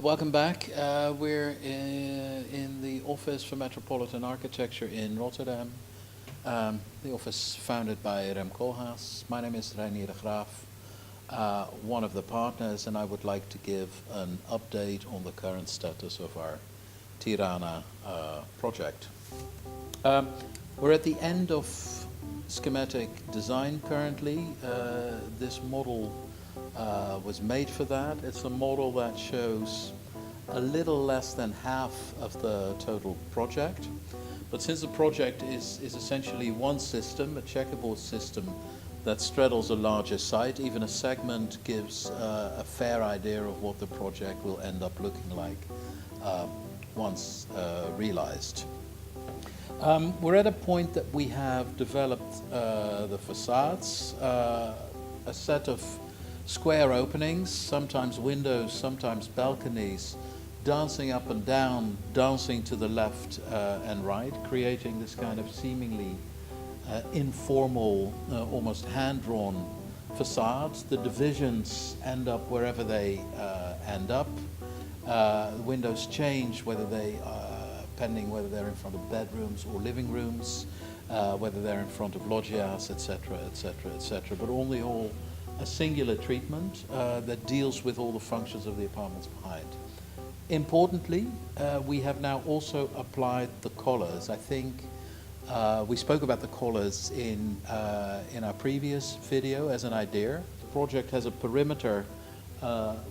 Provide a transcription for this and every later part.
Welcome back. We're in the Office for Metropolitan Architecture in Rotterdam. The office founded by Rem Koolhaas. My name is Reinier de Graaf, one of the partners, and I would like to give an update on the current status of our Tirana project. We're at the end of schematic design currently. This model was made for that. It's a model that shows a little less than half of the total project. But since the project is essentially one system, a checkerboard system that straddles a larger site, even a segment gives a fair idea of what the project will end up looking like once realized. We're at a point that we have developed the facades, a set of square openings, sometimes windows, sometimes balconies, dancing up and down, dancing to the left and right, creating this kind of seemingly informal, almost hand-drawn facades. The divisions end up wherever they end up. The windows change, pending whether they're in front of bedrooms or living rooms, whether they're in front of loggias, etc., etc., etc. But all in all, a singular treatment that deals with all the functions of the apartments behind. Importantly, we have now also applied the collars. I think we spoke about the collars in our previous video as an idea. The project has a perimeter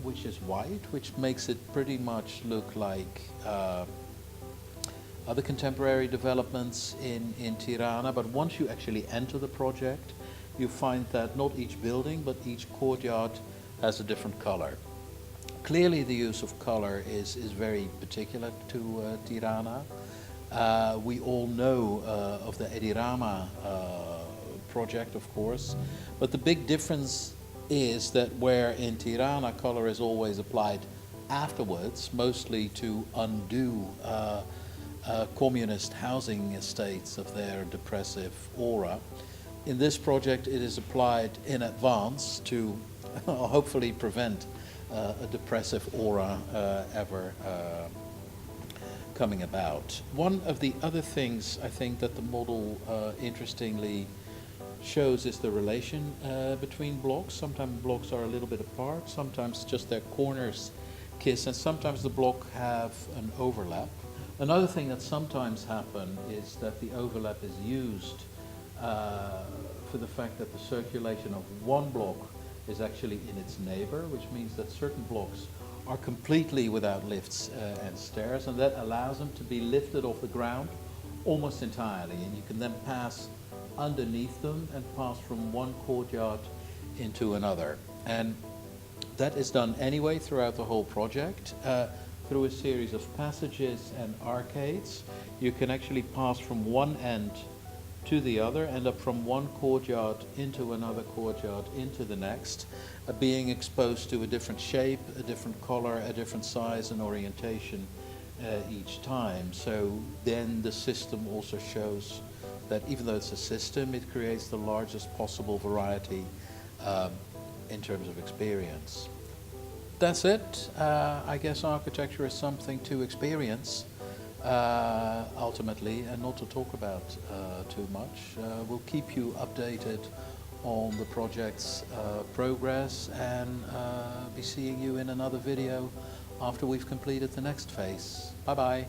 which is white, which makes it pretty much look like other contemporary developments in Tirana. But once you actually enter the project, you find that not each building, but each courtyard has a different color. Clearly the use of color is very particular to Tirana. We all know of the Edirama project, of course, but the big difference is that where in Tirana color is always applied afterwards, mostly to undo communist housing estates of their depressive aura. In this project, it is applied in advance to hopefully prevent a depressive aura ever coming about. One of the other things I think that the model interestingly shows is the relation between blocks. Sometimes blocks are a little bit apart, sometimes just their corners kiss, and sometimes the block have an overlap. Another thing that sometimes happens is that the overlap is used for the fact that the circulation of one block is actually in its neighbor, which means that certain blocks are completely without lifts and stairs, and that allows them to be lifted off the ground almost entirely, and you can then pass underneath them and pass from one courtyard into another. And that is done anyway throughout the whole project. Through a series of passages and arcades, you can actually pass from one end to the other, end up from one courtyard into another courtyard into the next, being exposed to a different shape, a different color, a different size and orientation each time. So then the system also shows that even though it's a system, it creates the largest possible variety in terms of experience. That's it. I guess architecture is something to experience ultimately, and not to talk about too much. We'll keep you updated on the project's progress, and be seeing you in another video after we've completed the next phase. Bye bye.